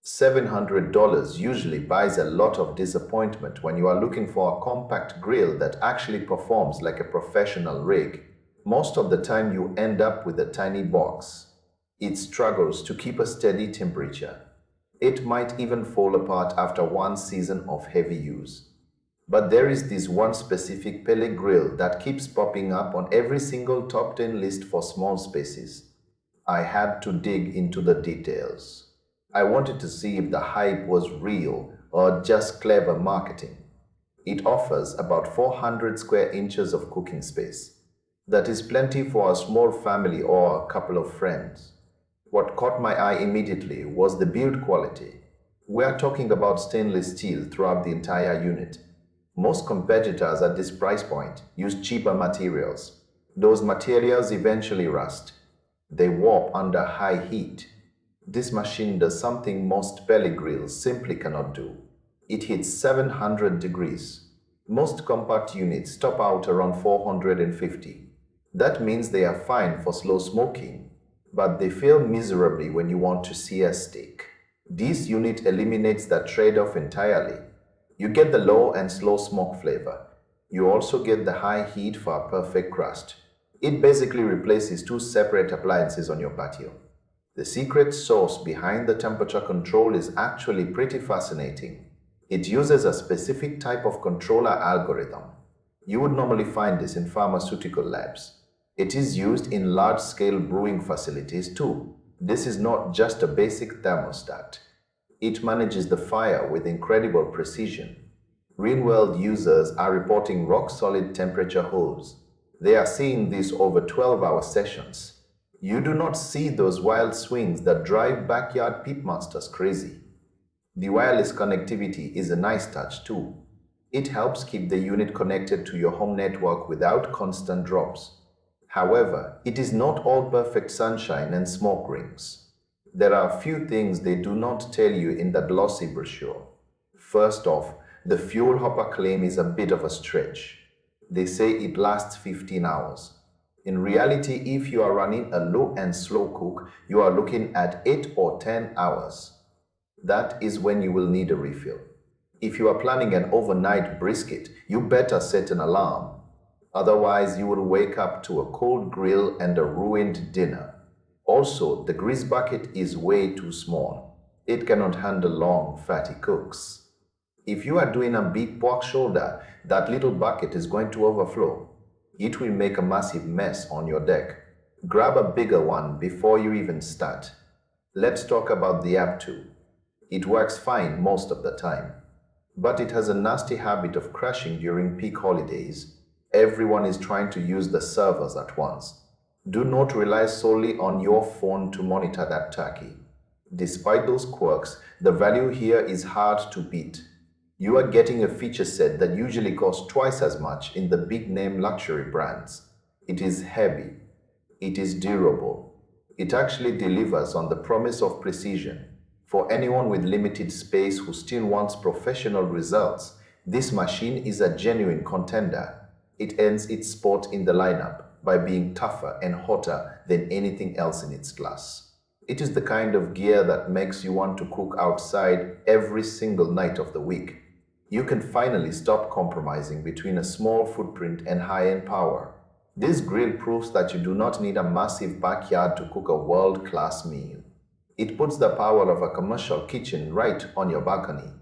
$700 usually buys a lot of disappointment when you are looking for a compact grill that actually performs like a professional rig. Most of the time you end up with a tiny box. It struggles to keep a steady temperature. It might even fall apart after one season of heavy use. But there is this one specific pellet grill that keeps popping up on every single top 10 list for small spaces. I had to dig into the details. I wanted to see if the hype was real or just clever marketing. It offers about 400 square inches of cooking space. That is plenty for a small family or a couple of friends. What caught my eye immediately was the build quality. We are talking about stainless steel throughout the entire unit. Most competitors at this price point use cheaper materials. Those materials eventually rust. They warp under high heat. This machine does something most pellet grills simply cannot do. It hits 700 degrees. Most compact units top out around 450. That means they are fine for slow smoking, but they fail miserably when you want to sear steak. This unit eliminates that trade-off entirely. You get the low and slow smoke flavor. You also get the high heat for a perfect crust. It basically replaces two separate appliances on your patio. The secret sauce behind the temperature control is actually pretty fascinating. It uses a specific type of controller algorithm. You would normally find this in pharmaceutical labs. It is used in large-scale brewing facilities too. This is not just a basic thermostat. It manages the fire with incredible precision. Real-world users are reporting rock-solid temperature holds. They are seeing this over 12-hour sessions. You do not see those wild swings that drive backyard pitmasters crazy. The wireless connectivity is a nice touch too. It helps keep the unit connected to your home network without constant drops. However, it is not all perfect sunshine and smoke rings. There are a few things they do not tell you in the glossy brochure. First off, the fuel hopper claim is a bit of a stretch. They say it lasts 15 hours. In reality, if you are running a low and slow cook, you are looking at 8 or 10 hours. That is when you will need a refill. If you are planning an overnight brisket, you better set an alarm. Otherwise, you will wake up to a cold grill and a ruined dinner. Also, the grease bucket is way too small. It cannot handle long, fatty cooks. If you are doing a big pork shoulder, that little bucket is going to overflow. It will make a massive mess on your deck. Grab a bigger one before you even start. Let's talk about the app too. It works fine most of the time, but it has a nasty habit of crashing during peak holidays. Everyone is trying to use the servers at once. Do not rely solely on your phone to monitor that turkey. Despite those quirks, the value here is hard to beat. You are getting a feature set that usually costs twice as much in the big-name luxury brands. It is heavy. It is durable. It actually delivers on the promise of precision. For anyone with limited space who still wants professional results, this machine is a genuine contender. It earns its spot in the lineup by being tougher and hotter than anything else in its class. It is the kind of gear that makes you want to cook outside every single night of the week. You can finally stop compromising between a small footprint and high-end power. This grill proves that you do not need a massive backyard to cook a world-class meal. It puts the power of a commercial kitchen right on your balcony.